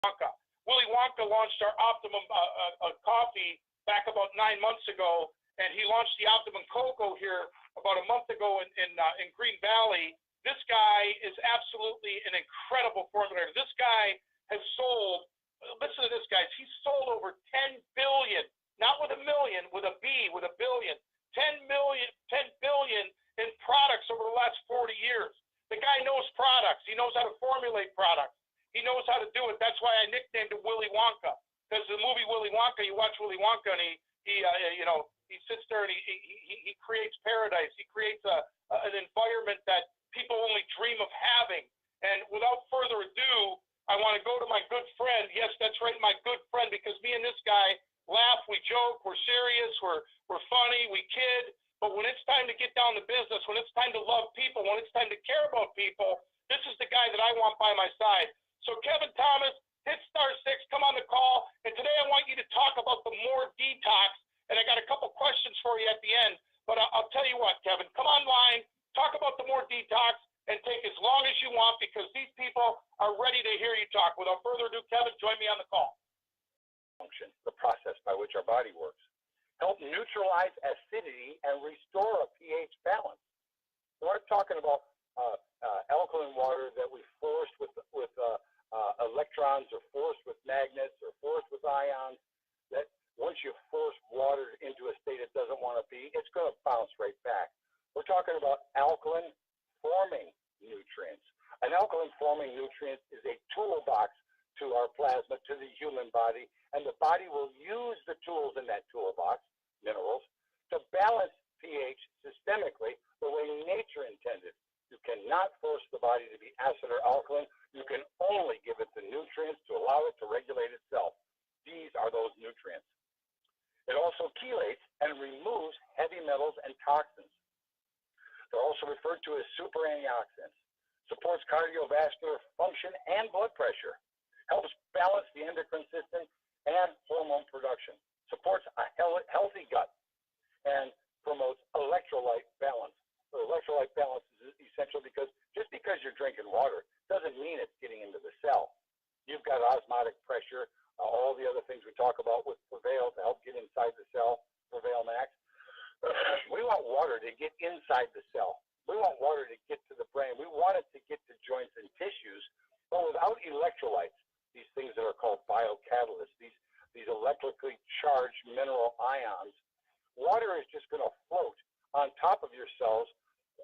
Wonka. Willy Wonka launched our Optimum coffee back about 9 months ago, and he launched the Optimum Cocoa here about a month ago in Green Valley. This guy is absolutely an incredible formulator. This guy has sold, listen to this, guys, he's sold over 10 billion, not with a million, with a B, with a billion, 10 billion in products over the last 40 years. The guy knows products. He knows how to formulate products. He knows how to do it. That's why I nicknamed him Willy Wonka, because the movie Willy Wonka, you watch Willy Wonka, and he sits there and he creates paradise. He creates an environment that people only dream of having. And without further ado, I want to go to my good friend. Yes, that's right, my good friend, because me and this guy laugh, we joke, we're serious, we're funny, we kid. But when it's time to get down to business, when it's time to love people, when it's time to care about people, this is the guy that I want by my side. So Kevin Thomas, hit *6, come on the call. And today I want you to talk about the M.O.R.E Detox. And I got a couple questions for you at the end. But I'll tell you what, Kevin, come online, talk about the M.O.R.E Detox, and take as long as you want, because these people are ready to hear you talk. Without further ado, Kevin, join me on the call. Function, the process by which our body works. Help neutralize acidity and restore a pH balance. So we're talking about alkaline water that we forced with electrons, or forced with magnets, or forced with ions. That once you force water into a state it doesn't want to be, it's going to bounce right back. We're talking about alkaline forming nutrients. An alkaline forming nutrient is a toolbox to our plasma, to the human body, and the body will use the tools in that toolbox, minerals, to balance pH systemically the way nature intended. You cannot force the body to be acid or alkaline. You can only give it the nutrients to allow it to regulate itself. These are those nutrients. It also chelates and removes heavy metals and toxins. They're also referred to as super antioxidants. Supports cardiovascular function and blood pressure. Helps balance the endocrine system and hormone production. Supports a healthy gut and promotes electrolyte balance. So electrolyte balance is essential, because just because you're drinking water doesn't mean it's getting into the cell. You've got osmotic pressure, all the other things we talk about with PREVAIL to help get inside the cell, PREVAIL Max. We want water to get inside the cell. We want water to get to the brain. We want it to get to joints and tissues. But without electrolytes, these things that are called biocatalysts, these electrically charged mineral ions, water is just going to float on top of your cells.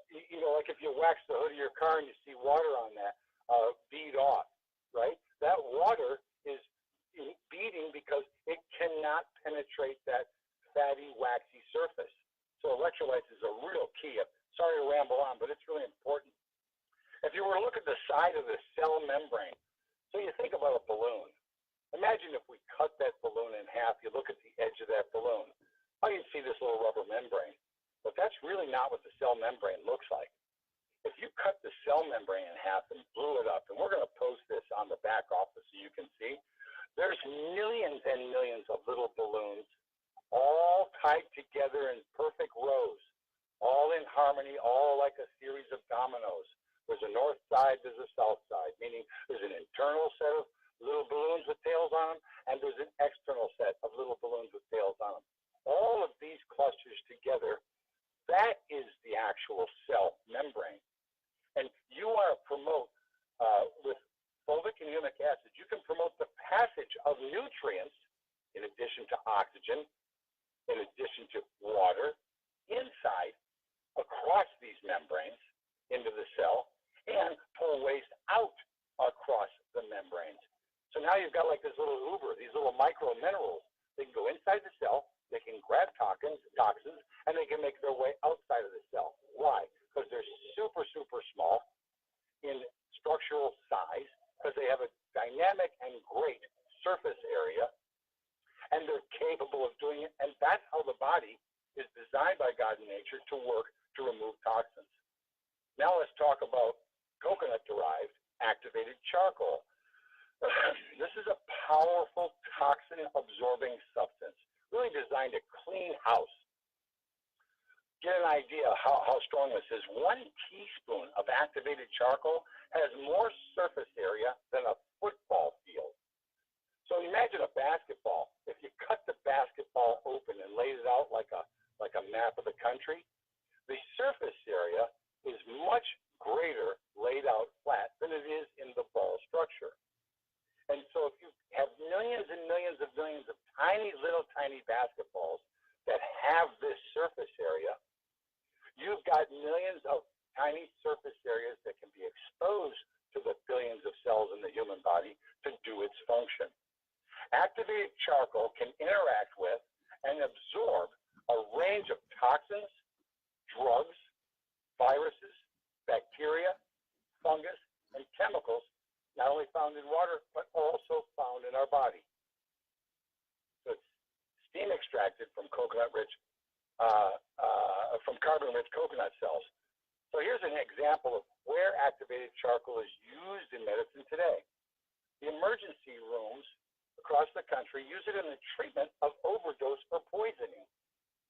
You know, like if you wax the hood of your car and you see water on that, bead off, right? That water is beading because it cannot penetrate that fatty, waxy surface. So electrolytes is a real key. Sorry to ramble on, but it's really important. If you were to look at the side of the cell membrane, so you think about a balloon. Imagine if we cut that balloon in half, you look at the edge of that balloon. Oh, you see this little rubber membrane. But that's really not what the cell membrane looks like. If you cut the cell membrane in half and blew it up, and we're going to post this on the back office so you can see, there's millions and millions of little balloons all tied together in perfect rows, all in harmony, all like a series of dominoes. There's a north side, there's a south side, meaning there's an internal set of little balloons with tails on them, and there's an external set of little balloons with tails on them. All of these clusters together, that is the actual cell membrane. And you want to promote, with fulvic and humic acid, you can promote the passage of nutrients, in addition to oxygen, in addition to water, inside, across these membranes, into the cell, and pull waste out across the membranes. So now you've got like this little Uber, these little micro minerals. They can go inside the cell, they can grab toxins, and they can make their way outside of the cell. Why? Because they're super, super small in structural size, because they have a dynamic and great surface area, and they're capable of doing it. And that's how the body is designed by God and nature to work to remove toxins. Now let's talk about coconut-derived activated charcoal. This is a powerful toxin-absorbing substance, really designed to clean house. Get an idea how strong this is. 1 teaspoon of activated charcoal has more surface area than a football field. imagine a basketball. If you cut the basketball open and laid it out like a map of the country, the surface area is much greater laid out flat than it is in the ball structure. And so if you have millions and millions of tiny basketballs that have this surface area, you've got millions of tiny surface areas that can be exposed to the billions of cells in the human body to do its function. Activated charcoal can interact with and absorb a range of toxins, drugs, viruses, bacteria, fungus, and chemicals not only found in water, but also found in our body. So it's steam extracted from carbon-rich coconut cells. So here's an example of where activated charcoal is used in medicine today. The emergency rooms across the country use it in the treatment of overdose or poisoning.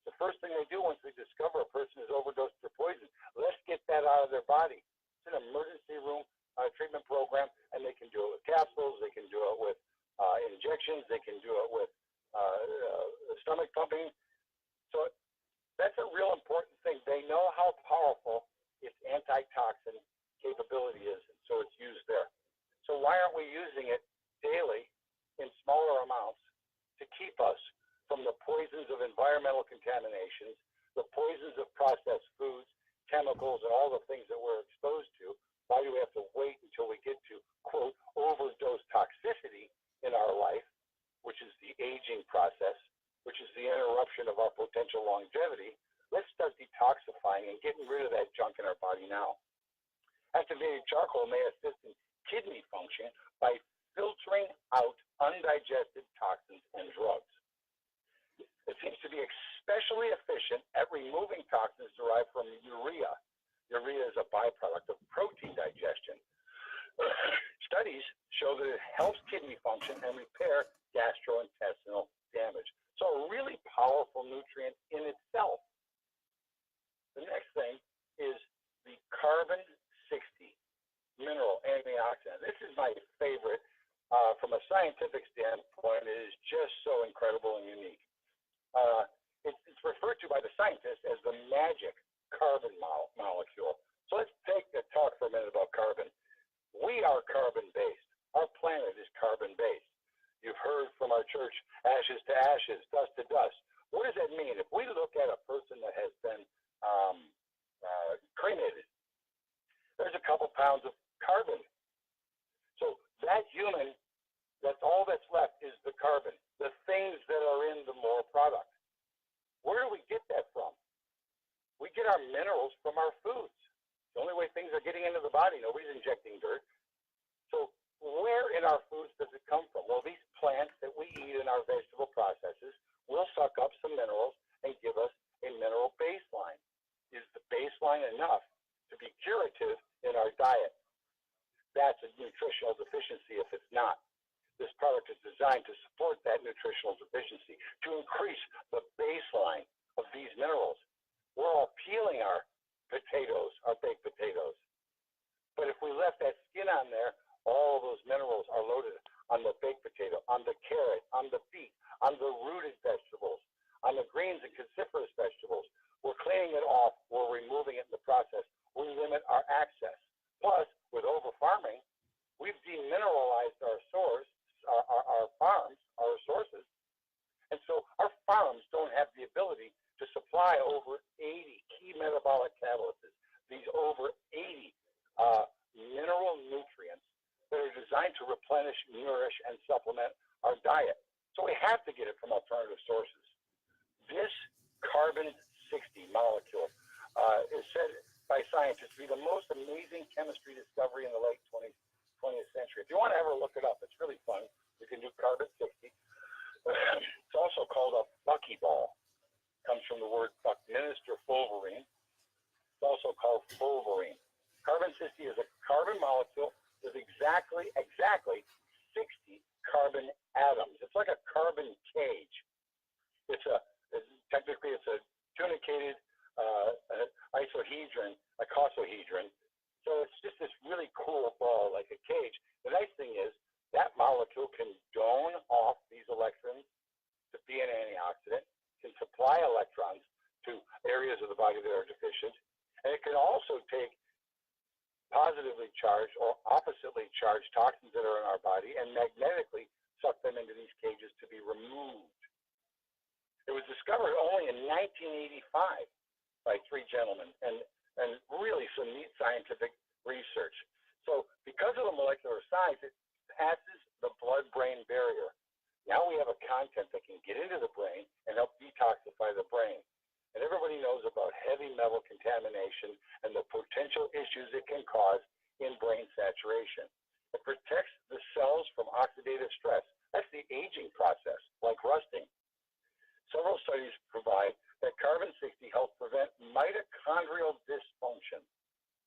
The first thing they do once they discover a person is overdosed or poisoned, let's get that out of their body. It's an emergency room treatment program, and they can do it with capsules, they can do it with injections, they can do it with stomach pumping. So that's a real important thing. They know how powerful its antitoxin capability is, and so it's used there. So why aren't we using it daily in smaller amounts to keep us from the poisons of environmental contaminations, the poisons of processed foods, chemicals, and all the things that we're exposed to? Why do we have to wait until we get to, quote, overdose toxicity in our life, which is the aging process, which is the interruption of our potential longevity? Let's start detoxifying and getting rid of that junk in our body now. Activated charcoal may assist in kidney function by filtering out undigested toxins and drugs. It seems to be especially efficient at removing toxins derived from urea. Urea is a byproduct of protein digestion. Studies show that it helps kidney function and repair gastrointestinal damage. So a really powerful nutrient in itself. The next thing is the carbon-60 mineral antioxidant. This is my favorite. From a scientific standpoint, it is just so incredible and unique. It's referred to by the scientists as the magic carbon molecule. So let's talk for a minute about carbon. We are carbon-based. Our planet is carbon-based. You've heard from our church, ashes to ashes, dust to dust. What does that mean? If we look at a person that has been cremated, there's a couple pounds of carbon. So that human, that's all that's left is the carbon, the things that are in the M.O.R.E product. Where do we get that from? We get our minerals from our foods. The only way things are getting into the body, nobody's injecting dirt. So where in our foods does it come from? Well, these plants that we eat in our vegetable processes will suck up some minerals and give us a mineral baseline. Is the baseline enough to be curative in our diet? That's a nutritional deficiency if it's not. This product is designed to support that nutritional deficiency, to increase the baseline of these minerals. We're all peeling our potatoes, our baked potatoes. But if we left that skin on there, all of those minerals are loaded on the baked potato, on the carrot, on the beet, on the rooted vegetables, on the greens and cruciferous vegetables. We're cleaning it off. We're removing it in the process. We limit our access. Plus, with over-farming, we've demineralized our farms, our sources. And so our farms don't have the ability to supply over 80 key metabolic catalysts, these over 80 mineral nutrients that are designed to replenish, nourish, and supplement our diet. So we have to get it from alternative sources. This carbon-60 molecule is said by scientists to be the most amazing chemistry discovery in the late 20th century. If you want to ever look it up, it's really fun. You can do carbon-60. It's also called a buckyball. Comes from the word Buckminster fulverine. It's also called fulverine. Carbon-60 is a carbon molecule with exactly 60 carbon atoms. It's like a carbon cage. Technically it's a tunicated icosahedron. So it's just this really cool ball like a cage. The nice thing is that molecule can zone off genetically suck them into these cages to be removed. It was discovered only in 1985 by 3 gentlemen, and really some neat scientific research. So because of the molecular size, it passes the blood-brain barrier. Now we have a content that can get into the brain and help detoxify the brain. And everybody knows about heavy metal contamination and the potential issues it can cause in brain saturation. It protects the cells from oxidative stress. That's the aging process, like rusting. Several studies provide that carbon-60 helps prevent mitochondrial dysfunction.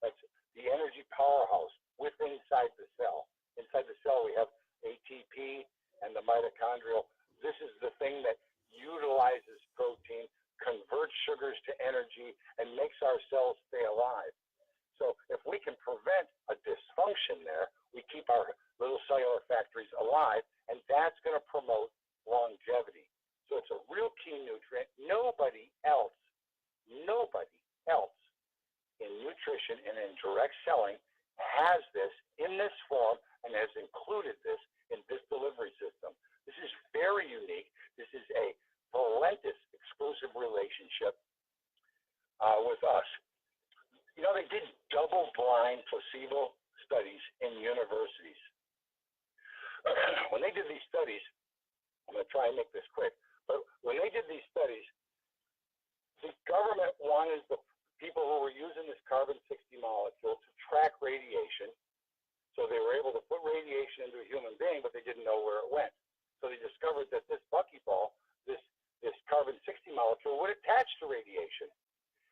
That's the energy powerhouse within inside the cell. Inside the cell, we have ATP and the mitochondrial. This is the thing that utilizes protein, converts sugars to energy, and makes our cells stay alive. So if we can prevent a dysfunction there, we keep our little cellular factories alive, and that's going to promote longevity. So it's a real key nutrient. Nobody else in nutrition and in direct selling has this in this form and has included this in this delivery system. This is very unique. This is a Valentus exclusive relationship with us. You know, they did double-blind placebo studies in universities. When they did these studies, I'm going to try and make this quick, but when they did these studies, the government wanted the people who were using this carbon-60 molecule to track radiation. So they were able to put radiation into a human being, but they didn't know where it went. So they discovered that this buckyball, this carbon-60 molecule, would attach to radiation.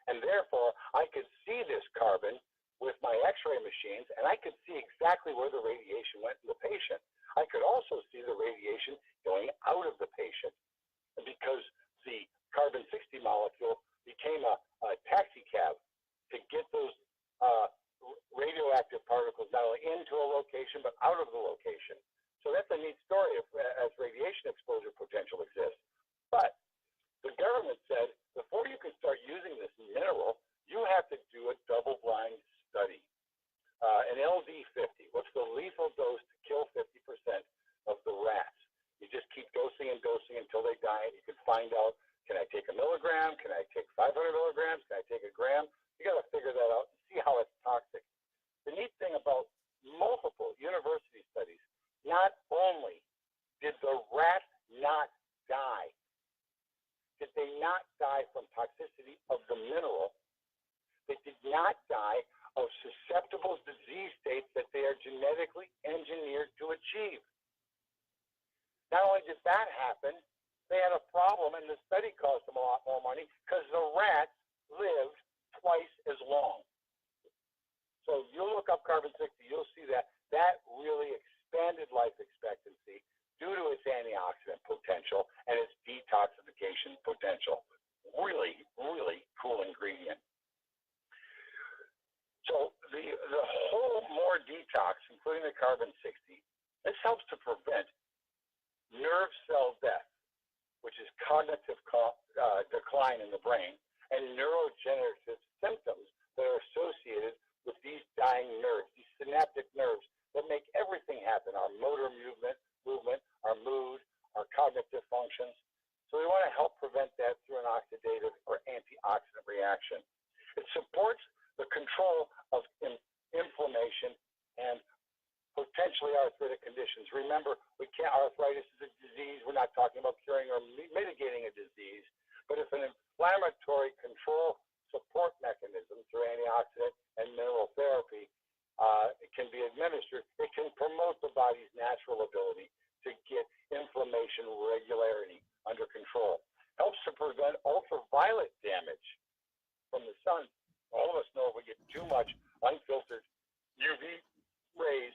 And therefore, I could see this carbon with my X-ray machines, and I could see exactly where the radiation went in the patient. I could also see the radiation going out of the patient. And because the carbon-60 molecule became a taxi cab to get those radioactive particles not only into a location, but out of the location. So that's a neat story as radiation exposure potential exists. But the government said, before you can start using this mineral, you have to do a double-blind study. An LD50, what's the lethal dose to kill 50% of the rats? You just keep dosing and dosing until they die. You can find out, can I take a milligram? Can I take 500 milligrams? Can I take a gram? You got to figure that out and see how it's toxic. The neat thing about multiple university studies, not only did the rat not die, did they not die from toxicity of the mineral, they did not die of susceptible disease states that they are genetically engineered to achieve. Not only did that happen, they had a problem, and the study cost them a lot more money because the rats lived twice as long. So you'll look up carbon-60, you'll see that really expanded life expectancy due to its antioxidant potential and its detoxification potential. Really, really cool ingredient. So the whole M.O.R.E detox, including the carbon-60, this helps to prevent nerve cell death, which is cognitive decline in the brain, and neurodegenerative symptoms that are associated with these dying nerves, these synaptic nerves that make everything happen, our motor movement, our mood, our cognitive functions. So we want to help prevent that through an oxidative or antioxidant reaction. It supports the control of inflammation and potentially arthritic conditions. Remember, arthritis is a disease. We're not talking about curing or mitigating a disease, but if an inflammatory control support mechanism through antioxidant and mineral therapy it can be administered, it can promote the body's natural ability to get inflammation regularity under control. Helps to prevent ultraviolet damage from the sun. All of us know if we get too much unfiltered UV rays,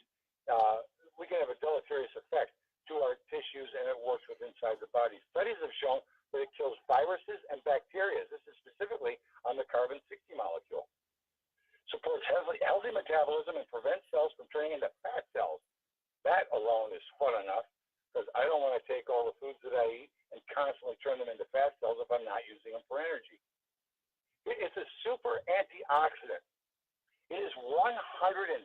we can have a deleterious effect to our tissues, and it works with inside the body. Studies have shown that it kills viruses and bacteria. This is specifically on the carbon-60 molecule. Supports healthy metabolism and prevents cells from turning into fat cells. That alone is fun enough, because I don't want to take all the foods that I eat and constantly turn them into fat cells if I'm not using them for energy. It's a super antioxidant. It is 172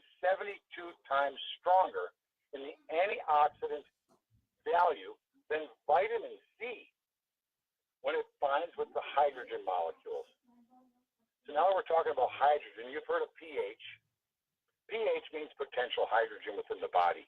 times stronger in the antioxidant value than vitamin C when it binds with the hydrogen molecules. So now we're talking about hydrogen. You've heard of pH. pH means potential hydrogen within the body.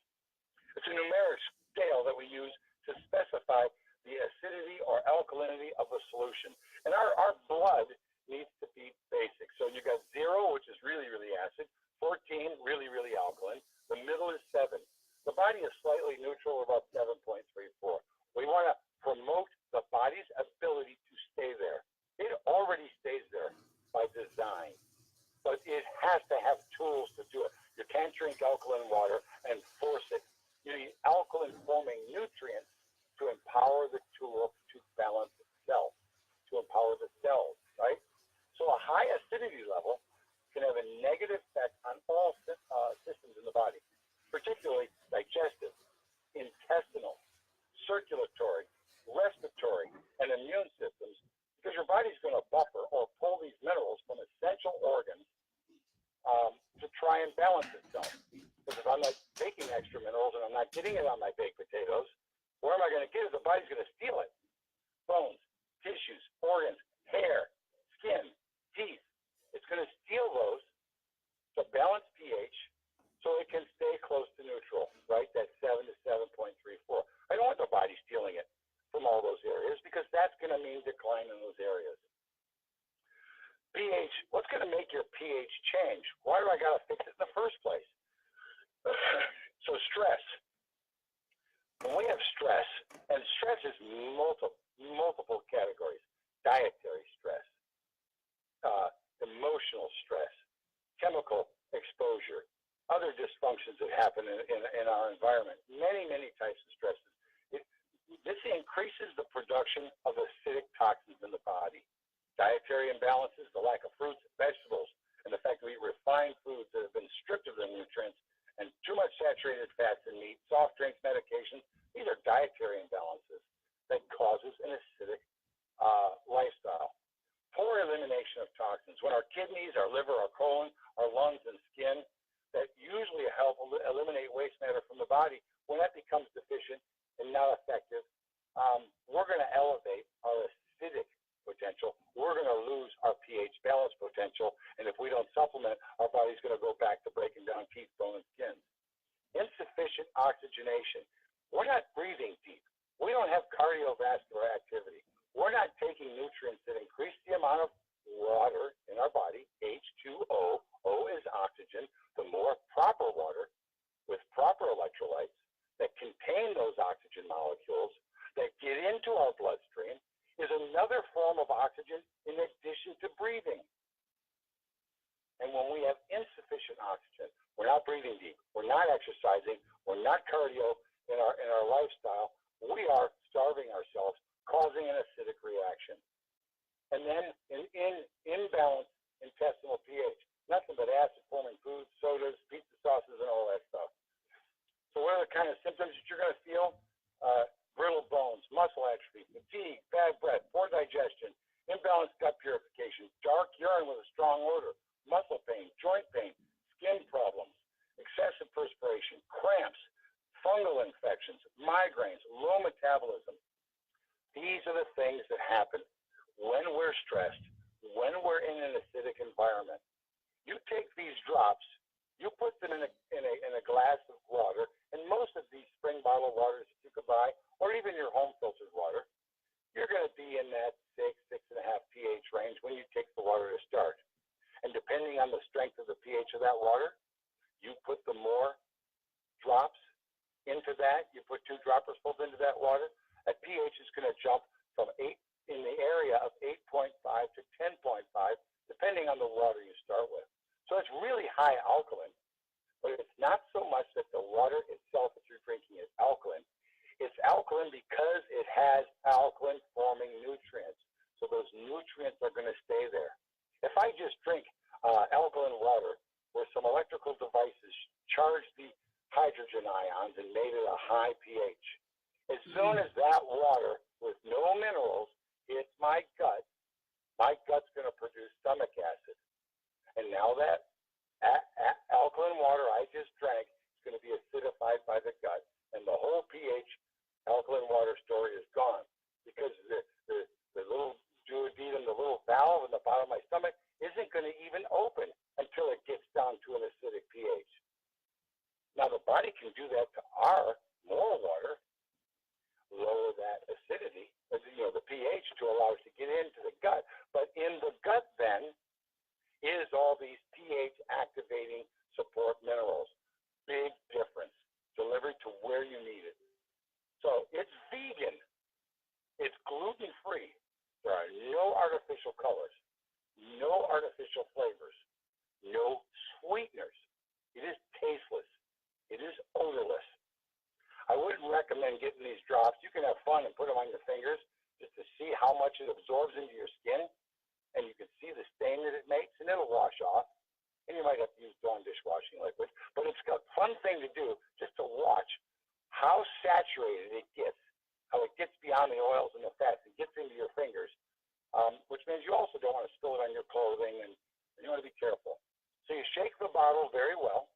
It's a numeric scale that we use to specify the acidity or alkalinity of a solution. And our blood needs to be basic. So you got 0, which is really, really acid, 14, really, really alkaline. The middle is 7. The body is slightly neutral, about 7.34. We want to promote the body's ability to stay there. It already stays there by design, but it has to have tools to do it. You can't drink alkaline water and force it. You need alkaline-forming nutrients to empower the tool to balance itself, to empower the cells, right? So a high acidity level can have a negative effect on all systems in the body, particularly digestive, intestinal, circulatory, respiratory, and immune systems, because your body's going to buffer or pull these minerals from essential organs to try and balance itself. Because if I'm not taking extra minerals and I'm not getting it on my baked potatoes, where am I going to get it? The body's going to steal it. Bones, tissues, organs, hair, skin, teeth. It's going to steal those to balance pH so it can stay close to neutral, right? That 7 to 7.34. I don't want the body stealing it from all those areas, because that's going to mean decline in those areas. pH, what's going to make your pH change? Why do I got to fix it in the first place? So stress. When we have stress, and stress is multiple categories: dietary stress, emotional stress, chemical exposure, other dysfunctions that happen in our environment, many types of stresses. This increases the production of acidic toxins in the body. Dietary imbalances, the lack of fruits and vegetables, and the fact that we eat refined foods that have been stripped of their nutrients, and too much saturated fats in meat, soft drinks, medications, these are dietary imbalances that causes an acidic lifestyle. Poor elimination of toxins. When our kidneys, our liver, our colon, our lungs, and skin that usually help eliminate waste matter from the body, when that becomes deficient and not effective, we're going to elevate our acidic potential. We're going to lose our pH balance potential, and if we don't supplement, our body's going to go back to breaking down teeth, bone, and skin. Insufficient oxygenation. We're not breathing deep. We don't have cardiovascular activity. We're not taking nutrients that increase the amount of water in our body, H2O. O is oxygen. The more proper water with proper electrolytes that contain those oxygen molecules that get into our bloodstream is another form of oxygen in addition to breathing. And when we have insufficient oxygen, we're not breathing deep, we're not exercising, we're not cardio in our lifestyle, we are starving ourselves, causing an acidic reaction. And then in imbalanced intestinal pH, nothing but acid-forming foods, sodas, pizza sauces, and all that stuff. So what are the kind of symptoms that you're going to feel? Brittle bones, muscle atrophy, fatigue, bad breath, poor digestion, imbalanced gut purification, dark urine with a strong odor, muscle pain, joint pain, skin problems, excessive perspiration, cramps, fungal infections, migraines, low metabolism. These are the things that happen when we're stressed, when we're in an acidic environment. You take these drops, you put them in a glass of water, and most of these spring bottled waters that you could buy, or even your home filtered water, you're going to be in that 6.5 pH range when you take the water to start. And depending on the strength of the pH of that water, you put the more drops into that, you put 2 droppersfuls into that water, that pH is going to jump from 8 in the area of 8.5 to 10.5, depending on the water you start with. So it's really high alkaline, but it's not so much that the water itself that you're drinking is alkaline. It's alkaline because it has alkaline-forming nutrients. So those nutrients are going to stay there. If I just drink alkaline water where some electrical devices charged the hydrogen ions and made it a high pH, as soon as that water with no minerals hits my gut's going to produce stomach acid. And now that alkaline water I just drank is going to be acidified by the gut, and the whole pH It's gluten-free. There are no artificial colors, no artificial flavors, no sweeteners. It is tasteless. It is odorless. I wouldn't recommend getting these drops. You can have fun and put them on your fingers just to see how much it absorbs into your skin, and you can see the stain that it makes, and it'll wash off. And you might have to use Dawn dishwashing liquid, but it's a fun thing to do just to watch how saturated it gets, how it gets beyond the oils and the fats and gets into your fingers, which means you also don't want to spill it on your clothing, and you want to be careful. So you shake the bottle very well.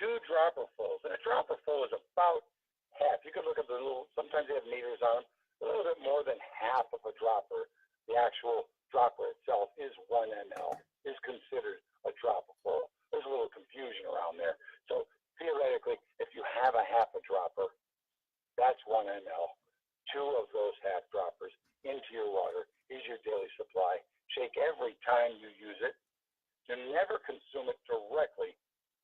2 dropper fulls, and a dropper full is about half. You can look at the little, sometimes they have meters on them, a little bit more than half of a dropper. The actual dropper itself is 1 ml, is considered a dropper full. There's a little confusion around there. So theoretically, if you have a half a dropper, that's 1 ml. 2 of those half droppers into your water is your daily supply. Shake every time you use it. You never consume it directly,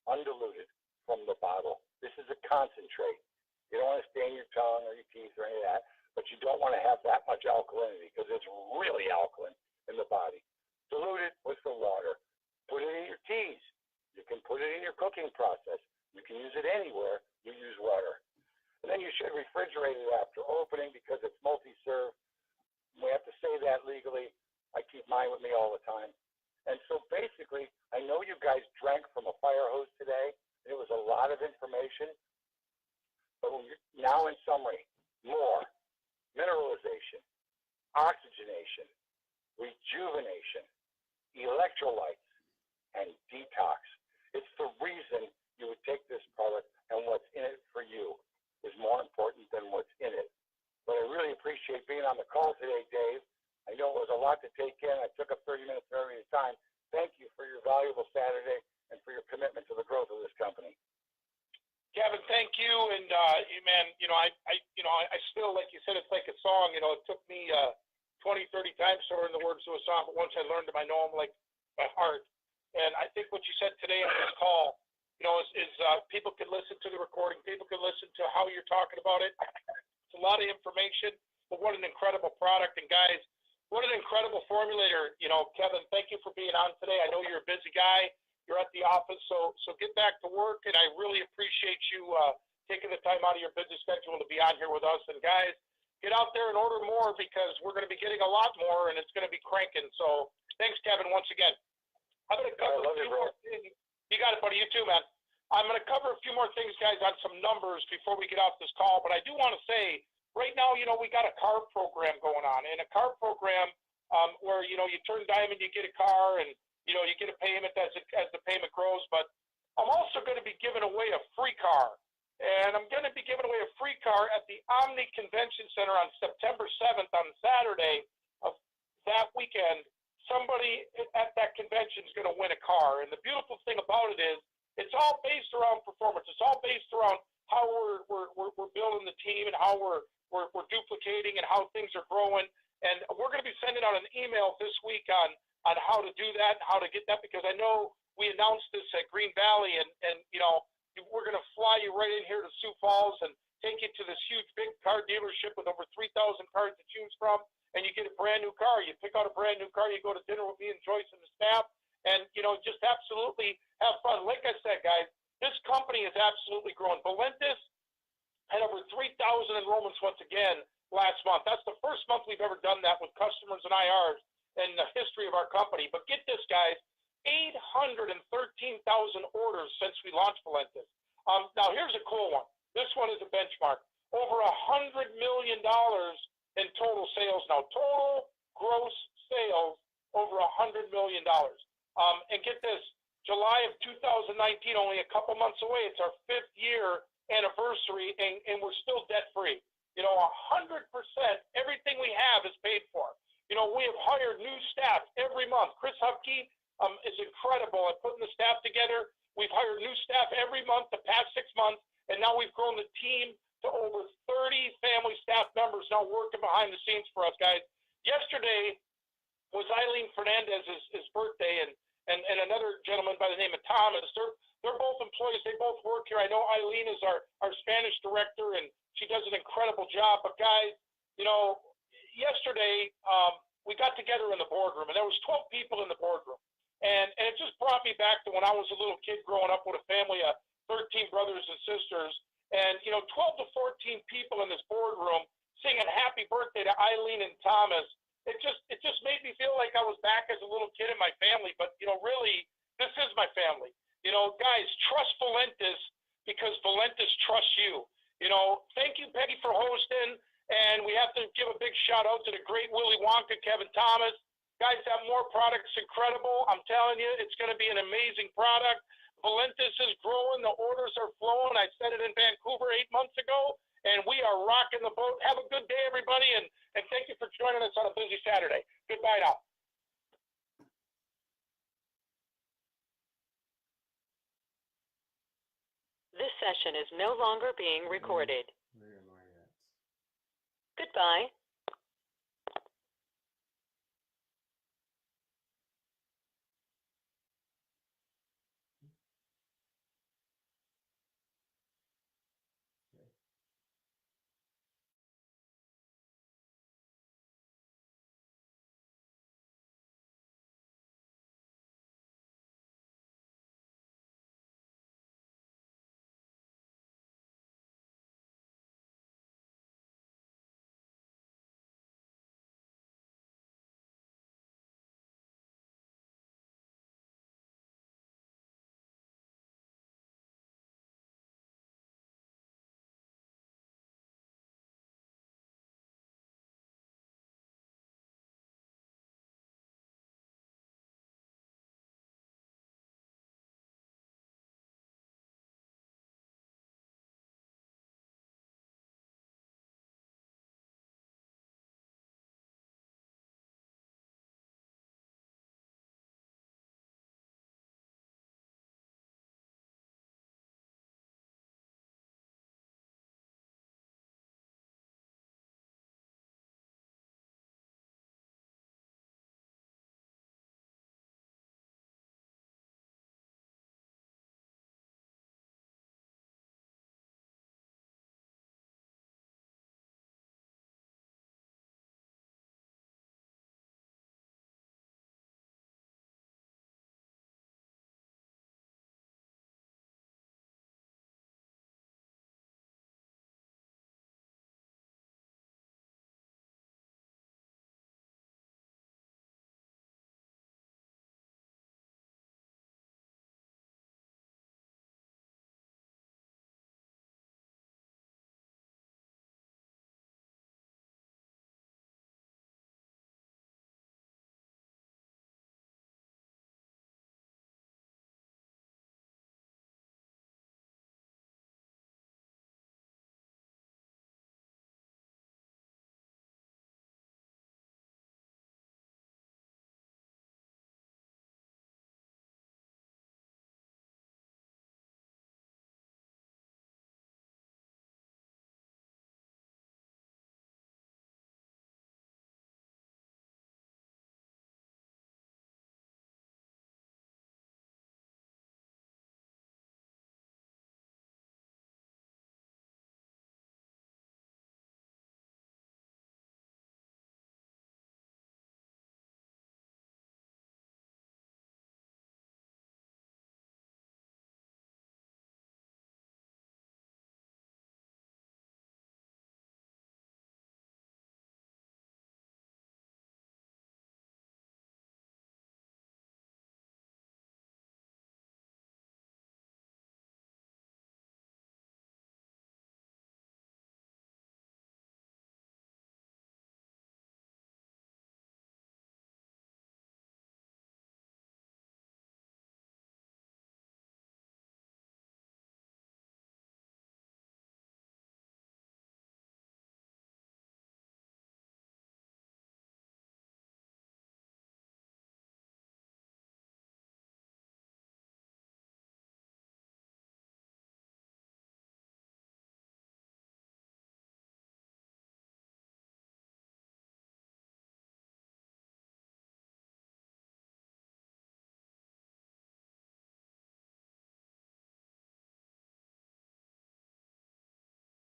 undiluted from the bottle. This is a concentrate. You don't want to stain your tongue or your teeth or any of that, but you don't want to have that much alkalinity because it's really alkaline in the body. Dilute it with the water. Put it in your teas. You can put it in your cooking process. You can use it anywhere you use water. And then you should refrigerate it after opening because it's multi-serve. We have to say that legally. I keep mine with me all the time. And so basically, I know you guys drank from a fire hose today. It was a lot of information. But now in summary, M.O.R.E, mineralization, oxygenation, rejuvenation, electrolytes, and detox. It's the reason you would take this product, and what's in it for you is more important than what's in it. But I really appreciate being on the call today, Dave. I know it was a lot to take in. I took up 30 minutes of everybody's time. Thank you for your valuable Saturday and for your commitment to the growth of this company. Kevin, thank you. And man, I still, like you said, it's like a song. It took me 20, 30 times to learn the words to a song, but once I learned them, I know them like by heart. And I think what you said today on this call, is people can listen to the recording. People can listen to how you're talking about it. It's a lot of information, but what an incredible product. And guys, what an incredible formulator. Kevin, thank you for being on today. I know you're a busy guy. You're at the office, so get back to work. And I really appreciate you taking the time out of your busy schedule to be on here with us. And guys, get out there and order more because we're going to be getting a lot more, and it's going to be cranking. So thanks, Kevin, once again. I'm going to cover a few more things. You got it, buddy. You too, man. I'm going to cover a few more things, guys, on some numbers before we get off this call. But I do want to say, right now, we got a CARB program going on. And a CARB program where, you turn diamond, you get a car, and, you get a payment as the payment grows. But I'm also going to be giving away a free car. And I'm going to be giving away a free car at the Omni Convention Center on September 7th on Saturday of that weekend. Somebody at that convention is going to win a car. And the beautiful thing about it is it's all based around performance. It's all based around how we're building the team and how we're duplicating and how things are growing. And we're going to be sending out an email this week on how to do that and how to get that, because I know we announced this at Green Valley, and we're going to fly you right in here to Sioux Falls and take you to this huge big car dealership with over 3,000 cars to choose from, and you get a brand new car. You pick out a brand new car, you go to dinner with me and Joyce and the staff, and just absolutely have fun. Like I said, guys, this company is absolutely growing. Valentus had over 3,000 enrollments once again last month. That's the first month we've ever done that with customers and IRs in the history of our company. But get this, guys, 813,000 orders since we launched Valentus. Now, here's a cool one. This one is a benchmark. Over $100 million in total sales now. Total gross sales over $100 million. And get this, July of 2019, only a couple months away. It's our 5th year anniversary, and we're still debt-free. 100%, everything we have is paid for. We have hired new staff every month. Chris Hupke is incredible at putting the staff together. We've hired new staff every month the past 6 months, and now we've grown the team to over 30 family staff members now working behind the scenes for us, guys. Yesterday was Eileen Fernandez's birthday, and another gentleman by the name of Thomas. They're both employees. They both work here. I know Eileen is our Spanish director, and she does an incredible job. But, guys, yesterday we got together in the boardroom, and there was 12 people in the boardroom. And it just brought me back to when I was a little kid growing up with a family of 13 brothers and sisters. And, 12 to 14 people in this boardroom singing happy birthday to Eileen and Thomas. It just made me feel like I was back as a little kid in my family. But, really, this is my family. Guys, trust Valentus because Valentus trusts you. Thank you, Peggy, for hosting. And we have to give a big shout out to the great Willy Wonka, Kevin Thomas. Guys, that M.O.R.E product's incredible. I'm telling you, it's going to be an amazing product. Valentus is growing. The orders are flowing. I said it in Vancouver 8 months ago, and we are rocking the boat. Have a good day, everybody, and thank you for joining us on a busy Saturday. Goodbye now. This session is no longer being recorded. Goodbye.